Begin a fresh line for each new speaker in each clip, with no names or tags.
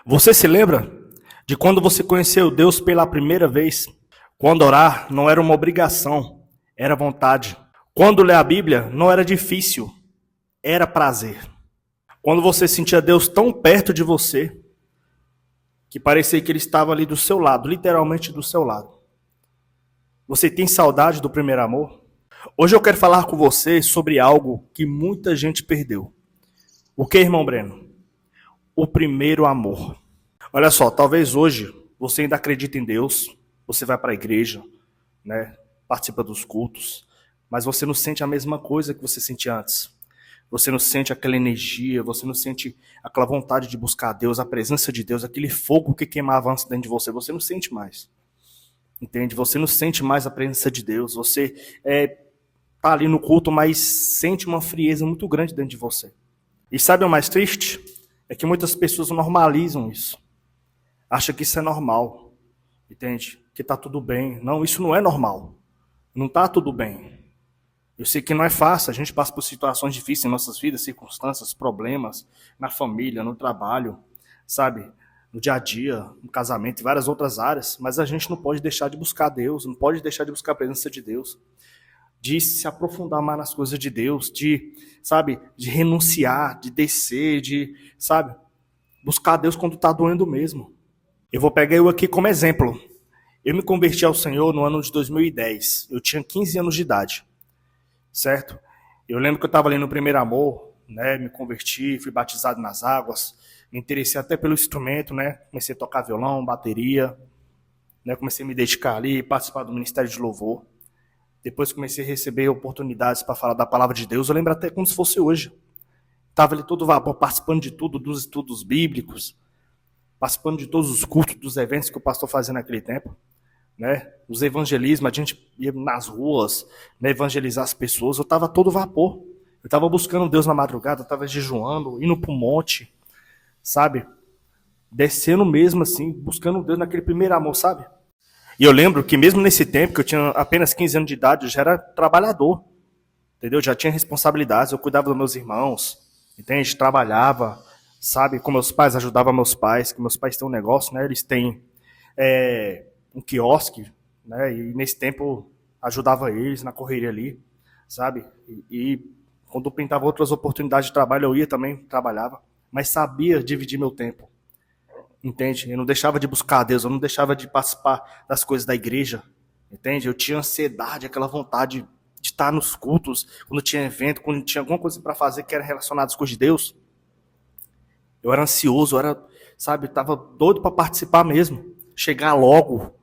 Você se lembra de quando você conheceu Deus pela primeira vez? Quando orar não era uma obrigação, era vontade. Quando ler a Bíblia não era difícil, era prazer. Quando você sentia Deus tão perto de você, que parecia que Ele estava ali do seu lado, literalmente do seu lado. Você tem saudade do primeiro amor? Hoje eu quero falar com você sobre algo que muita gente perdeu. O que, irmão Breno? O primeiro amor. Olha só, talvez hoje você ainda acredite em Deus, você vai para a igreja, né, participa dos cultos, mas você não sente a mesma coisa que você sentia antes. Você não sente aquela energia, você não sente aquela vontade de buscar a Deus, a presença de Deus, aquele fogo que queimava antes dentro de você não sente mais. Entende? Você não sente mais a presença de Deus, você tá ali no culto, mas sente uma frieza muito grande dentro de você. E sabe o mais triste? É que muitas pessoas normalizam isso. Acham que isso é normal. Entende? Que tá tudo bem. Não, isso não é normal. Não tá tudo bem. Eu sei que não é fácil, a gente passa por situações difíceis em nossas vidas, circunstâncias, problemas, na família, no trabalho, sabe? No dia a dia, no casamento e várias outras áreas, mas a gente não pode deixar de buscar Deus, não pode deixar de buscar a presença de Deus, de se aprofundar mais nas coisas de Deus, de, sabe, de renunciar, de descer, de, sabe, buscar Deus quando está doendo mesmo. Eu vou pegar eu aqui como exemplo. Eu me converti ao Senhor no ano de 2010, eu tinha 15 anos de idade. Certo? Eu lembro que eu estava ali no primeiro amor, né? Me converti, fui batizado nas águas, me interessei até pelo instrumento, né? Comecei a tocar violão, bateria, né? Comecei a me dedicar ali, participar do ministério de louvor. Depois comecei a receber oportunidades para falar da palavra de Deus. Eu lembro até como se fosse hoje. Estava ali todo vapor, participando de tudo, dos estudos bíblicos, participando de todos os cultos, dos eventos que o pastor fazia naquele tempo. Né? Os evangelismos, a gente ia nas ruas, né, evangelizar as pessoas. Eu estava todo vapor. Eu estava buscando Deus na madrugada, eu estava jejuando, indo para o monte, sabe? Descendo mesmo assim, buscando Deus naquele primeiro amor, sabe? E eu lembro que mesmo nesse tempo, que eu tinha apenas 15 anos de idade, eu já era trabalhador, entendeu? Eu já tinha responsabilidades, eu cuidava dos meus irmãos, entende? Trabalhava, sabe? Com meus pais, ajudava meus pais, que meus pais têm um negócio, né? Eles têm um quiosque, né? E nesse tempo ajudava eles na correria ali, sabe? E quando eu pintava outras oportunidades de trabalho, eu ia também, trabalhava, mas sabia dividir meu tempo, entende? Eu não deixava de buscar a Deus, eu não deixava de participar das coisas da igreja, entende? Eu tinha ansiedade, aquela vontade de estar nos cultos, quando tinha evento, quando tinha alguma coisa para fazer que era relacionada às coisas de Deus. Eu era ansioso, eu era, sabe, estava doido para participar mesmo, chegar logo,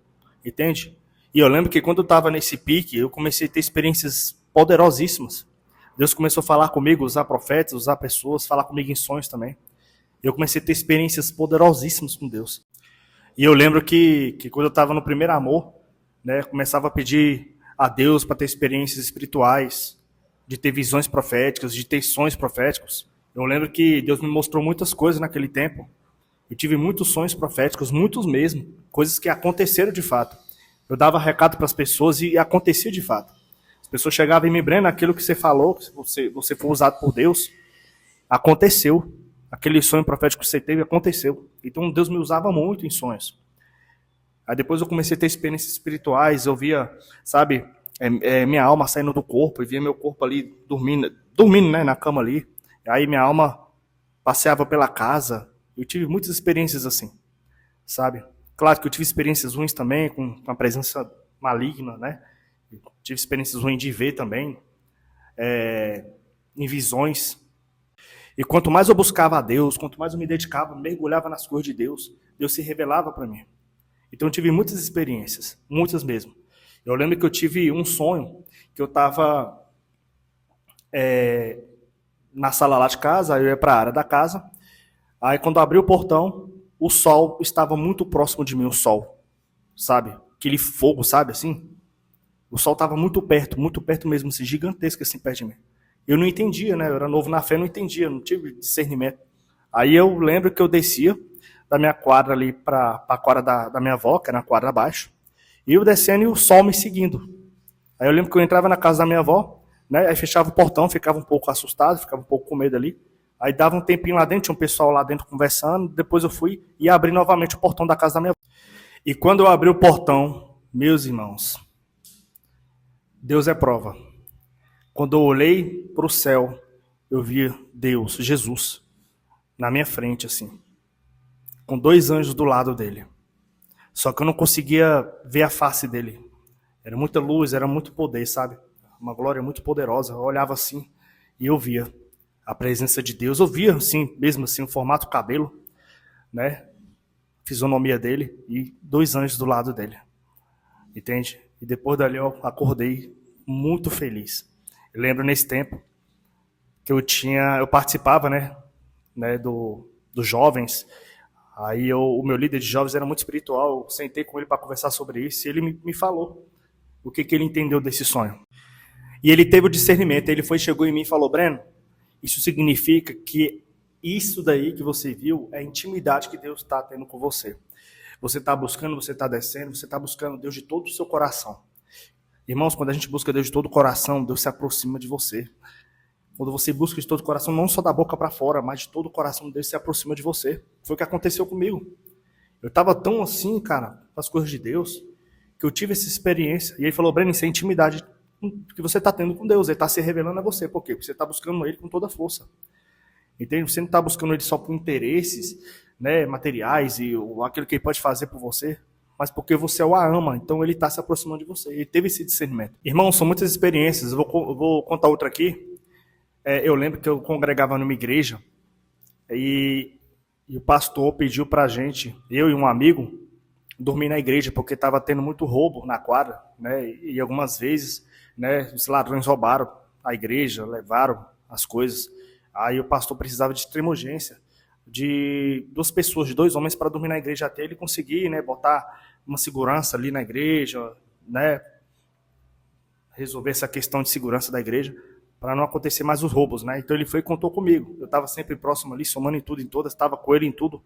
entende? E eu lembro que quando eu estava nesse pique, eu comecei a ter experiências poderosíssimas. Deus começou a falar comigo, usar profetas, usar pessoas, falar comigo em sonhos também. Eu comecei a ter experiências poderosíssimas com Deus. E eu lembro que quando eu estava no primeiro amor, né, começava a pedir a Deus para ter experiências espirituais, de ter visões proféticas, de ter sonhos proféticos. Eu lembro que Deus me mostrou muitas coisas naquele tempo. Eu tive muitos sonhos proféticos, muitos mesmo, coisas que aconteceram de fato. Eu dava recado para as pessoas e acontecia de fato. As pessoas chegavam e me Breno, aquilo que você falou, que você foi usado por Deus, aconteceu. Aquele sonho profético que você teve, aconteceu. Então Deus me usava muito em sonhos. Aí depois eu comecei a ter experiências espirituais, eu via, sabe, minha alma saindo do corpo, e via meu corpo ali dormindo, né, na cama ali. Aí minha alma passeava pela casa. Eu tive muitas experiências assim, sabe? Claro que eu tive experiências ruins também, com a presença maligna, né? Eu tive experiências ruins de ver também, em visões. E quanto mais eu buscava a Deus, quanto mais eu me dedicava, mergulhava nas coisas de Deus, Deus se revelava para mim. Então eu tive muitas experiências, muitas mesmo. Eu lembro que eu tive um sonho, que eu estava na sala lá de casa, eu ia para a área da casa. Aí quando eu abri o portão, o sol estava muito próximo de mim, o sol, sabe? Aquele fogo, sabe, assim? O sol estava muito perto mesmo, assim, gigantesco assim perto de mim. Eu não entendia, né? Eu era novo na fé, não entendia, não tive discernimento. Aí eu lembro que eu descia da minha quadra ali para a quadra da minha avó, que era na quadra abaixo, e eu descendo e o sol me seguindo. Aí eu lembro que eu entrava na casa da minha avó, né? Aí fechava o portão, ficava um pouco assustado, ficava um pouco com medo ali. Aí dava um tempinho lá dentro, tinha um pessoal lá dentro conversando, depois eu fui e abri novamente o portão da casa da minha avó. E quando eu abri o portão, meus irmãos, Deus é prova. Quando eu olhei para o céu, eu vi Deus, Jesus, na minha frente, assim, com 2 anjos do lado dele. Só que eu não conseguia ver a face dele. Era muita luz, era muito poder, sabe? Uma glória muito poderosa. Eu olhava assim e eu via a presença de Deus. Eu via, assim, mesmo assim, o formato do cabelo, né? Fisionomia dele e 2 anjos do lado dele. Entende? E depois dali eu acordei muito feliz. Eu lembro nesse tempo que eu participava, né, dos jovens. Aí o meu líder de jovens era muito espiritual. Eu sentei com ele para conversar sobre isso e ele me falou o que ele entendeu desse sonho. E ele teve o discernimento. Ele chegou em mim e falou: Breno, isso significa que isso daí que você viu é a intimidade que Deus está tendo com você. Você está buscando, você está descendo, você está buscando Deus de todo o seu coração. Irmãos, quando a gente busca Deus de todo o coração, Deus se aproxima de você. Quando você busca de todo o coração, não só da boca para fora, mas de todo o coração, Deus se aproxima de você. Foi o que aconteceu comigo. Eu estava tão assim, cara, com as coisas de Deus, que eu tive essa experiência. E ele falou: Breno, isso é intimidade que você está tendo com Deus. Ele está se revelando a você. Por quê? Porque você está buscando Ele com toda a força. Entende? Você não está buscando Ele só por interesses, né, materiais e aquilo que Ele pode fazer por você, mas porque você o ama. Então Ele está se aproximando de você. Ele teve esse discernimento. Irmãos, são muitas experiências. Eu vou contar outra aqui. Eu lembro que eu congregava numa igreja e o pastor pediu para a gente, eu e um amigo, dormir na igreja, porque estava tendo muito roubo na quadra, né? E algumas vezes, né, os ladrões roubaram a igreja, levaram as coisas. Aí o pastor precisava de extrema urgência de 2 pessoas, de 2 homens para dormir na igreja até ele conseguir, né, botar uma segurança ali na igreja, né, resolver essa questão de segurança da igreja, para não acontecer mais os roubos, né? Então ele foi e contou comigo. Eu estava sempre próximo ali, somando em tudo, em todas, estava com ele em tudo.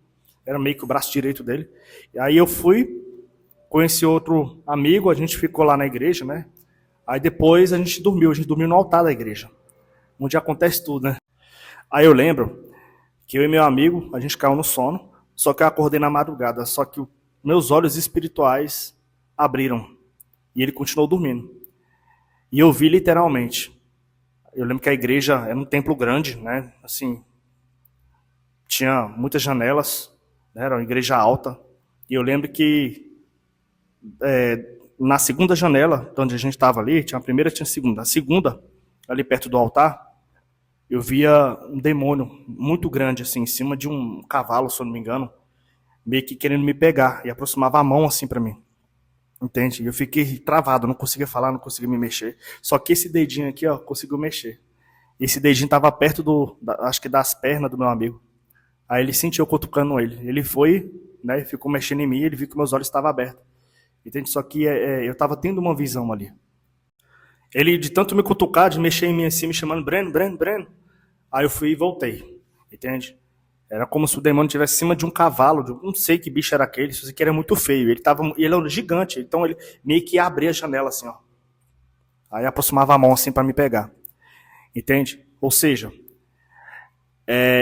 Era meio que o braço direito dele. E aí eu fui, conheci outro amigo, a gente ficou lá na igreja, né? Aí depois a gente dormiu no altar da igreja, onde acontece tudo, né? Aí eu lembro que eu e meu amigo, a gente caiu no sono, só que eu acordei na madrugada, só que meus olhos espirituais abriram e ele continuou dormindo. E eu vi literalmente. Eu lembro que a igreja era um templo grande, né? Assim, tinha muitas janelas, né? Era uma igreja alta. E eu lembro que na segunda janela, onde a gente estava ali, tinha a primeira e tinha a segunda. A segunda, ali perto do altar, eu via um demônio muito grande, assim, em cima de um cavalo, se eu não me engano, meio que querendo me pegar. E aproximava a mão assim para mim. Entende? E eu fiquei travado, não conseguia falar, não conseguia me mexer. Só que esse dedinho aqui, ó, conseguiu mexer. Esse dedinho estava perto acho que das pernas do meu amigo. Aí ele sentiu eu cutucando ele. Ele foi, né, ficou mexendo em mim, ele viu que meus olhos estavam abertos. Entende? Só que eu estava tendo uma visão ali. Ele, de tanto me cutucar, de mexer em mim assim, me chamando Breno, Breno, Breno. Aí eu fui e voltei. Entende? Era como se o demônio estivesse em cima de um cavalo, não sei que bicho era aquele, isso aqui era muito feio. Ele era um gigante, então ele meio que abria a janela assim, ó. Aí aproximava a mão assim para me pegar. Entende? Ou seja,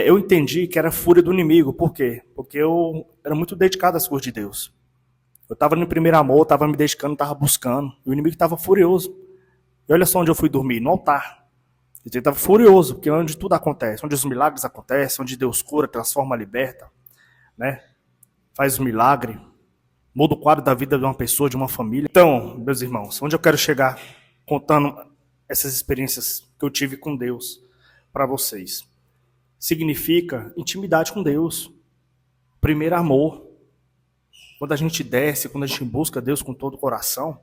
eu entendi que era a fúria do inimigo. Por quê? Porque eu era muito dedicado às coisas de Deus. Eu estava no primeiro amor, estava me dedicando, estava buscando. E o inimigo estava furioso. E olha só onde eu fui dormir, no altar. Ele estava furioso, porque é onde tudo acontece, onde os milagres acontecem, onde Deus cura, transforma, liberta, né? Faz um milagre, muda o quadro da vida de uma pessoa, de uma família. Então, meus irmãos, onde eu quero chegar contando essas experiências que eu tive com Deus para vocês? Significa intimidade com Deus, primeiro amor. Quando a gente desce, quando a gente busca Deus com todo o coração,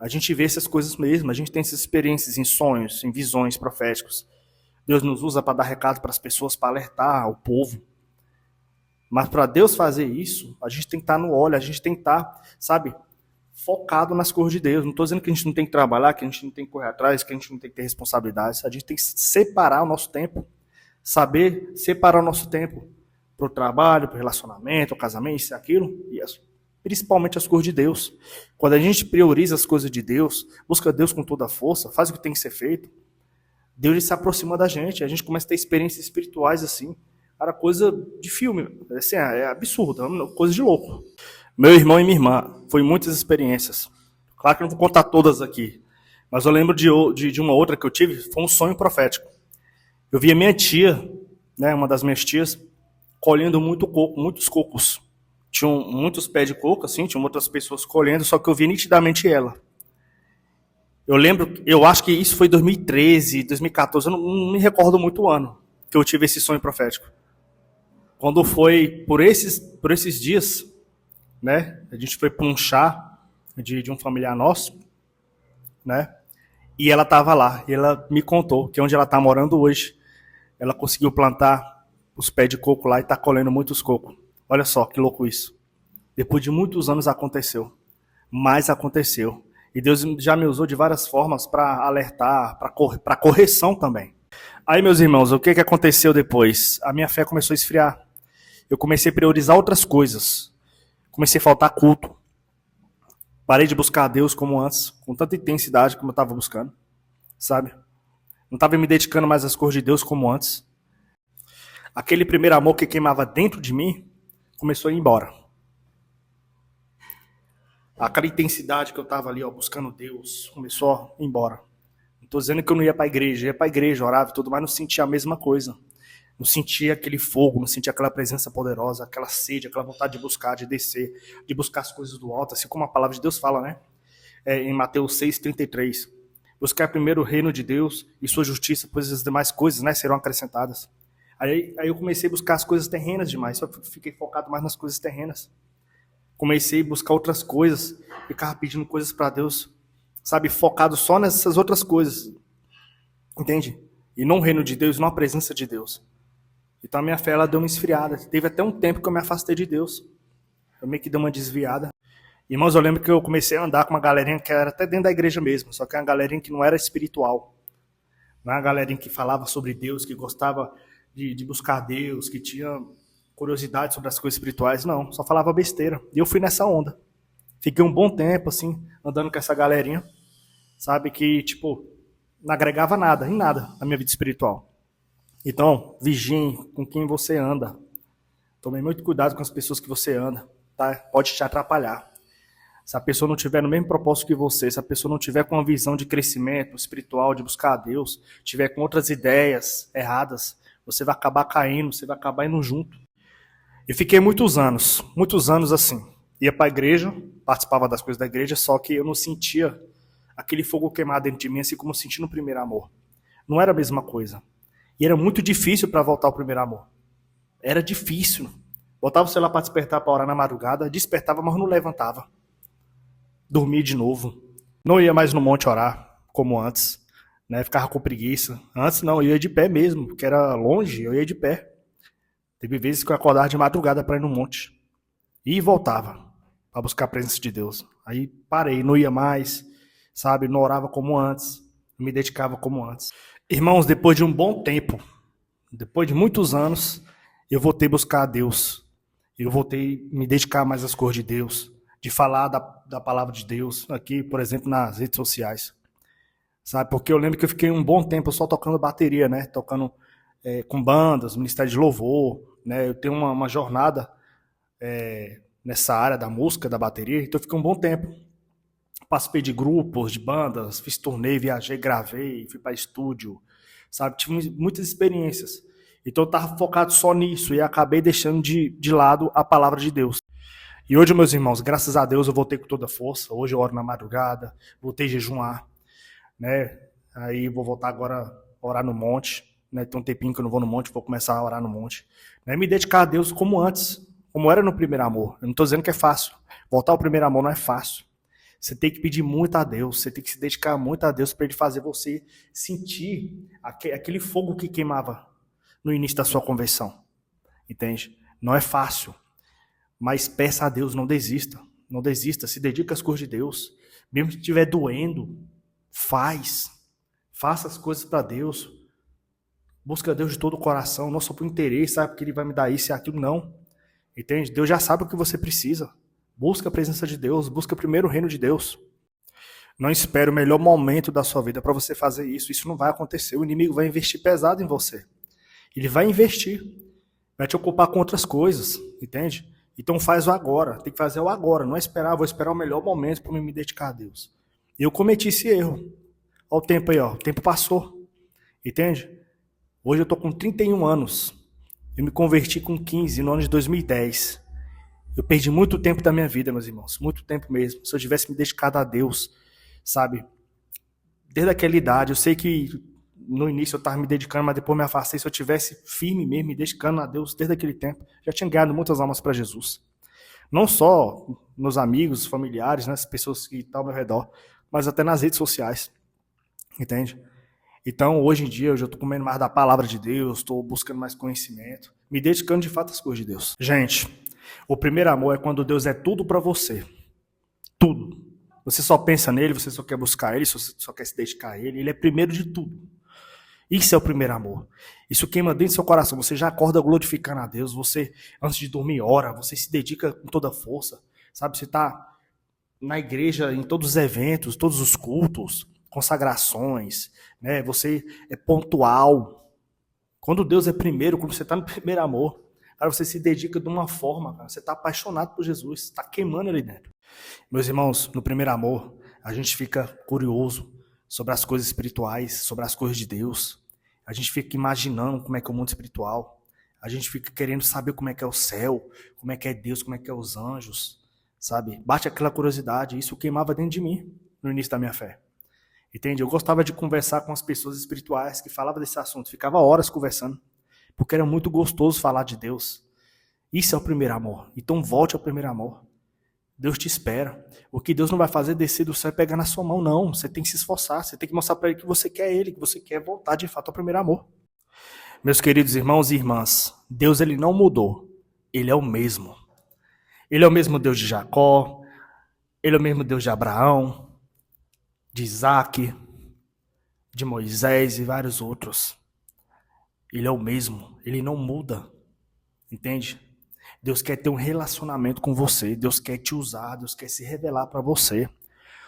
a gente vê essas coisas mesmo, a gente tem essas experiências em sonhos, em visões proféticas. Deus nos usa para dar recado para as pessoas, para alertar o povo. Mas para Deus fazer isso, a gente tem que estar no óleo, a gente tem que estar, sabe, focado nas coisas de Deus. Não estou dizendo que a gente não tem que trabalhar, que a gente não tem que correr atrás, que a gente não tem que ter responsabilidades. A gente tem que separar o nosso tempo, saber separar o nosso tempo para o trabalho, para o relacionamento, o casamento, isso e aquilo, e principalmente as coisas de Deus. Quando a gente prioriza as coisas de Deus, busca Deus com toda a força, faz o que tem que ser feito, Deus ele se aproxima da gente, a gente começa a ter experiências espirituais assim. Cara, coisa de filme, assim, é absurdo, é coisa de louco. Meu irmão e minha irmã, foi muitas experiências. Claro que eu não vou contar todas aqui, mas eu lembro de uma outra que eu tive, foi um sonho profético. Eu vi a minha tia, né, uma das minhas tias, colhendo muito coco, muitos cocos. Tinham muitos pés de coco, assim, tinham outras pessoas colhendo, só que eu vi nitidamente ela. Eu lembro, eu acho que isso foi 2013, 2014, eu não me recordo muito o ano que eu tive esse sonho profético. Quando foi por esses dias, né, a gente foi para um chá de um familiar nosso, né, e ela estava lá, e ela me contou que onde ela está morando hoje, ela conseguiu plantar os pés de coco lá e está colhendo muitos cocos. Olha só que louco isso. Depois de muitos anos aconteceu, mas aconteceu. E Deus já me usou de várias formas para alertar, para correção também. Aí, meus irmãos, o que aconteceu depois? A minha fé começou a esfriar. Eu comecei a priorizar outras coisas. Comecei a faltar culto. Parei de buscar a Deus como antes, com tanta intensidade como eu estava buscando, sabe? Não estava me dedicando mais às coisas de Deus como antes. Aquele primeiro amor que queimava dentro de mim começou a ir embora. Aquela intensidade que eu estava ali, ó, buscando Deus, começou a ir embora. Não estou dizendo que eu não ia para a igreja, ia para a igreja, orava e tudo, mas não sentia a mesma coisa. Não sentia aquele fogo, não sentia aquela presença poderosa, aquela sede, aquela vontade de buscar, de descer, de buscar as coisas do alto, assim como a palavra de Deus fala, né? Em Mateus 6,33. Buscar primeiro o reino de Deus e sua justiça, pois as demais coisas, né, serão acrescentadas. Aí eu comecei a buscar as coisas terrenas demais, só fiquei focado mais nas coisas terrenas. Comecei a buscar outras coisas, ficava pedindo coisas para Deus, sabe, focado só nessas outras coisas, entende? E não o reino de Deus, não a presença de Deus. Então a minha fé ela deu uma esfriada. Teve até um tempo que eu me afastei de Deus. Eu meio que dei uma desviada. Irmãos, eu lembro que eu comecei a andar com uma galerinha que era até dentro da igreja mesmo, só que é uma galerinha que não era espiritual. Não é uma galerinha que falava sobre Deus, que gostava de buscar Deus, que tinha curiosidade sobre as coisas espirituais, não. Só falava besteira. E eu fui nessa onda. Fiquei um bom tempo, assim, andando com essa galerinha, sabe, que, tipo, não agregava nada, em nada, na minha vida espiritual. Então, vigie com quem você anda. Tome muito cuidado com as pessoas que você anda, tá? Pode te atrapalhar. Se a pessoa não tiver no mesmo propósito que você, se a pessoa não tiver com uma visão de crescimento espiritual, de buscar a Deus, tiver com outras ideias erradas, você vai acabar caindo, você vai acabar indo junto. Eu fiquei muitos anos assim. Ia para a igreja, participava das coisas da igreja, só que eu não sentia aquele fogo queimar dentro de mim, assim como eu senti no primeiro amor. Não era a mesma coisa. E era muito difícil para voltar ao primeiro amor. Era difícil. Botava o celular para despertar, para orar na madrugada, despertava, mas não levantava. Dormia de novo. Não ia mais no monte orar, como antes. Né? Ficava com preguiça. Antes não, eu ia de pé mesmo, porque era longe, eu ia de pé. Teve vezes que eu acordava de madrugada para ir no monte. E voltava para buscar a presença de Deus. Aí parei, não ia mais, sabe? Não orava como antes, não me dedicava como antes. Irmãos, depois de um bom tempo, depois de muitos anos, eu voltei a buscar a Deus. Eu voltei a me dedicar mais às coisas de Deus, de falar da palavra de Deus, aqui, por exemplo, nas redes sociais. Sabe? Porque eu lembro que eu fiquei um bom tempo só tocando bateria, né? Tocando com bandas, ministério de louvor, né? Eu tenho uma jornada nessa área da música, da bateria, então eu fiquei um bom tempo. Participei de grupos, de bandas, fiz turnê, viajei, gravei, fui para estúdio, sabe? Tive muitas experiências. Então eu estava focado só nisso e acabei deixando de lado a palavra de Deus. E hoje, meus irmãos, graças a Deus eu voltei com toda a força. Hoje eu oro na madrugada, voltei a jejuar, né? Aí vou voltar agora a orar no monte, né? Tem um tempinho que eu não vou no monte, vou começar a orar no monte. Né? Me dedicar a Deus como antes, como era no primeiro amor. Eu não estou dizendo que é fácil. Voltar ao primeiro amor não é fácil. Você tem que pedir muito a Deus, você tem que se dedicar muito a Deus para Ele fazer você sentir aquele fogo que queimava no início da sua conversão. Entende? Não é fácil. Mas peça a Deus, não desista. Não desista, se dedica às coisas de Deus. Mesmo que estiver doendo, faça as coisas para Deus. Busca a Deus de todo o coração, não só por interesse, sabe que Ele vai me dar isso e aquilo, não. Entende? Deus já sabe o que você precisa. Busca a presença de Deus, busca primeiro o reino de Deus. Não espere o melhor momento da sua vida para você fazer isso. Isso não vai acontecer. O inimigo vai investir pesado em você. Ele vai investir. Vai te ocupar com outras coisas. Entende? Então faz o agora. Tem que fazer o agora. Não é esperar. Vou esperar o melhor momento para me dedicar a Deus. Eu cometi esse erro. Olha o tempo aí. Ó. O tempo passou. Entende? Hoje eu estou com 31 anos. Eu me converti com 15 no ano de 2010. Eu perdi muito tempo da minha vida, meus irmãos. Muito tempo mesmo. Se eu tivesse me dedicado a Deus, sabe? Desde aquela idade, eu sei que no início eu estava me dedicando, mas depois me afastei. Se eu tivesse firme mesmo, me dedicando a Deus desde aquele tempo, já tinha ganhado muitas almas para Jesus. Não só meus amigos, familiares, né, as pessoas que estão ao meu redor, mas até nas redes sociais. Entende? Então, hoje em dia, eu já estou comendo mais da palavra de Deus, estou buscando mais conhecimento, me dedicando de fato às coisas de Deus. Gente, o primeiro amor é quando Deus é tudo para você. Tudo. Você só pensa nele, você só quer buscar ele, você só quer se dedicar a ele. Ele é primeiro de tudo. Isso é o primeiro amor. Isso queima dentro do seu coração. Você já acorda glorificando a Deus. Você, antes de dormir, ora. Você se dedica com toda a força. Sabe, você está na igreja, em todos os eventos, todos os cultos, consagrações. Né? Você é pontual. Quando Deus é primeiro, quando você está no primeiro amor, cara, você se dedica de uma forma. Cara, você está apaixonado por Jesus. Está queimando ali dentro. Meus irmãos, no primeiro amor, a gente fica curioso sobre as coisas espirituais, sobre as coisas de Deus. A gente fica imaginando como é que é o mundo espiritual. A gente fica querendo saber como é que é o céu, como é que é Deus, como é que é os anjos, sabe? Bate aquela curiosidade, isso queimava dentro de mim no início da minha fé. Entende? Eu gostava de conversar com as pessoas espirituais que falavam desse assunto, ficava horas conversando, porque era muito gostoso falar de Deus. Isso é o primeiro amor. Então volte ao primeiro amor. Deus te espera. O que Deus não vai fazer é descer do céu e pegar na sua mão, não. Você tem que se esforçar, você tem que mostrar para ele que você quer ele, que você quer voltar de fato ao primeiro amor. Meus queridos irmãos e irmãs, Deus ele não mudou. Ele é o mesmo. Ele é o mesmo Deus de Jacó, ele é o mesmo Deus de Abraão, de Isaac, de Moisés e vários outros. Ele é o mesmo, ele não muda. Entende? Deus quer ter um relacionamento com você, Deus quer te usar, Deus quer se revelar para você.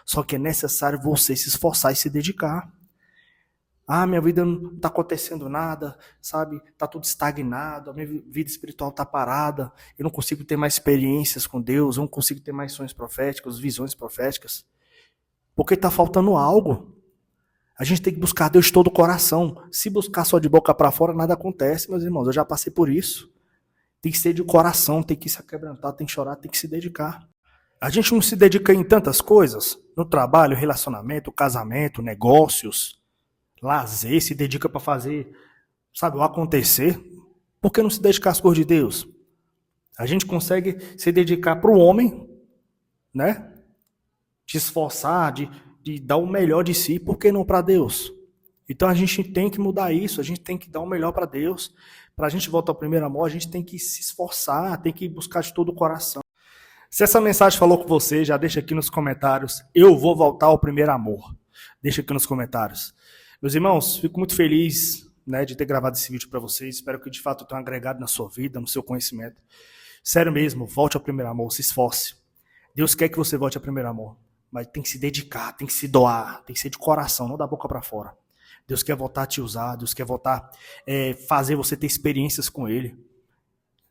Só que é necessário você se esforçar e se dedicar. Ah, minha vida não está acontecendo nada, sabe? Está tudo estagnado, a minha vida espiritual está parada, eu não consigo ter mais experiências com Deus, eu não consigo ter mais sonhos proféticos, visões proféticas. Porque está faltando algo. A gente tem que buscar Deus de todo o coração. Se buscar só de boca para fora, nada acontece, meus irmãos. Eu já passei por isso. Tem que ser de coração, tem que se aquebrantar, tem que chorar, tem que se dedicar. A gente não se dedica em tantas coisas, no trabalho, relacionamento, casamento, negócios, lazer, se dedica para fazer, sabe, o acontecer. Por que não se dedicar às coisas de Deus? A gente consegue se dedicar para o homem, né? De esforçar, de dar o melhor de si, por que não para Deus? Então a gente tem que mudar isso, a gente tem que dar o melhor para Deus. Para a gente voltar ao primeiro amor, a gente tem que se esforçar, tem que buscar de todo o coração. Se essa mensagem falou com você, já deixa aqui nos comentários. Eu vou voltar ao primeiro amor. Deixa aqui nos comentários. Meus irmãos, fico muito feliz, né, de ter gravado esse vídeo para vocês. Espero que de fato eu tenha agregado na sua vida, no seu conhecimento. Sério mesmo, volte ao primeiro amor, se esforce. Deus quer que você volte ao primeiro amor. Mas tem que se dedicar, tem que se doar, tem que ser de coração, não da boca para fora. Deus quer voltar a te usar, Deus quer voltar a fazer você ter experiências com Ele.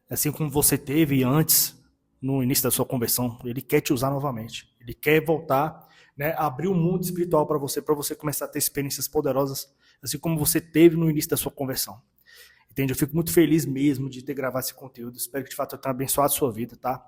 Assim como você teve antes, no início da sua conversão, Ele quer te usar novamente. Ele quer voltar, né, abrir o mundo espiritual para você começar a ter experiências poderosas, assim como você teve no início da sua conversão. Entende? Eu fico muito feliz mesmo de ter gravado esse conteúdo. Espero que de fato eu tenha abençoado a sua vida, tá?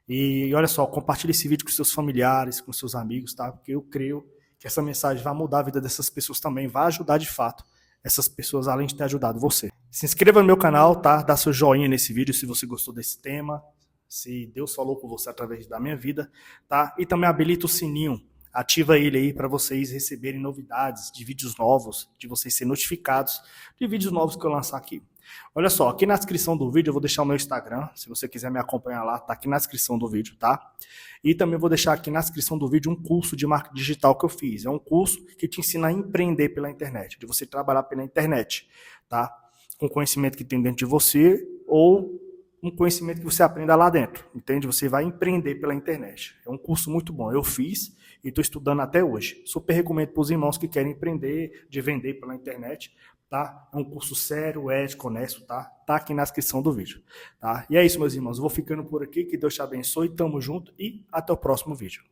E olha só, compartilhe esse vídeo com seus familiares, com seus amigos, tá? Porque eu creio que essa mensagem vai mudar a vida dessas pessoas também, vai ajudar de fato essas pessoas, além de ter ajudado você. Se inscreva no meu canal, tá? Dá seu joinha nesse vídeo se você gostou desse tema, se Deus falou com você através da minha vida, tá? E também habilita o sininho, ativa ele aí para vocês receberem novidades de vídeos novos, de vocês serem notificados de vídeos novos que eu lançar aqui. Olha só, aqui na descrição do vídeo eu vou deixar o meu Instagram, se você quiser me acompanhar lá, tá aqui na descrição do vídeo, tá? E também vou deixar aqui na descrição do vídeo um curso de marketing digital que eu fiz. É um curso que te ensina a empreender pela internet, de você trabalhar pela internet, tá? Com o conhecimento que tem dentro de você ou um conhecimento que você aprenda lá dentro, entende? Você vai empreender pela internet. É um curso muito bom, eu fiz e estou estudando até hoje. Super recomendo para os irmãos que querem empreender, de vender pela internet, tá? É um curso sério, ético, honesto, tá? Tá aqui na descrição do vídeo, tá? E é isso, meus irmãos. Eu vou ficando por aqui. Que Deus te abençoe. Tamo junto e até o próximo vídeo.